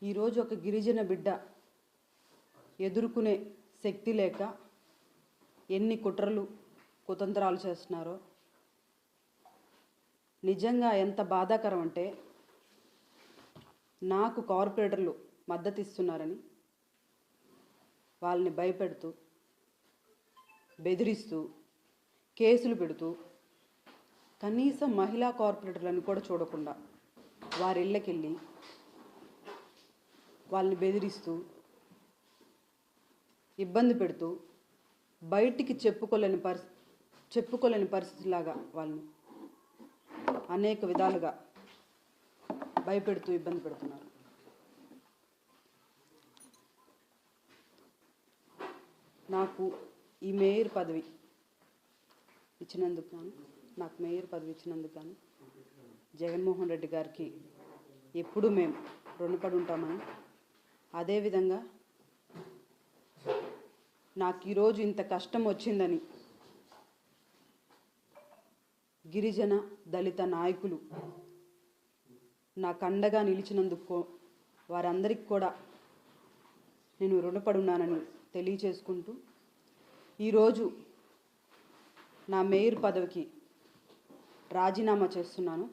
ఈరోజు ఒక గిరిజన బిడ్డ ఎదుర్కొనే శక్తి లేక ఎన్ని కుట్రలు కుతంత్రాలు చేస్తున్నారో నిజంగా ఎంత బాధాకరం అంటే, నాకు కార్పొరేటర్లు మద్దతు ఇస్తున్నారని వాళ్ళని భయపెడుతూ బెదిరిస్తూ కేసులు పెడుతూ కనీసం మహిళా కార్పొరేటర్లను కూడా చూడకుండా వారి ఇళ్ళకెళ్ళి వాళ్ళని బెదిరిస్తూ ఇబ్బంది పెడుతూ బయటికి చెప్పుకోలేని పరిస్థితిలాగా వాళ్ళని అనేక విధాలుగా భయపెడుతూ ఇబ్బంది పెడుతున్నారు. నాకు ఈ మేయర్ పదవి ఇచ్చినందుకు గాను జగన్మోహన్ రెడ్డి గారికి ఎప్పుడూ మేము రుణపడి ఉంటామని, అదేవిధంగా నాకు ఈరోజు ఇంత కష్టం వచ్చిందని గిరిజన దళిత నాయకులు నాకు అండగా నిలిచినందుకు వారందరికీ కూడా నేను రుణపడి ఉన్నానని తెలియచేసుకుంటూ, ఈరోజు నా మేయర్ పదవికి రాజీనామా చేస్తున్నాను.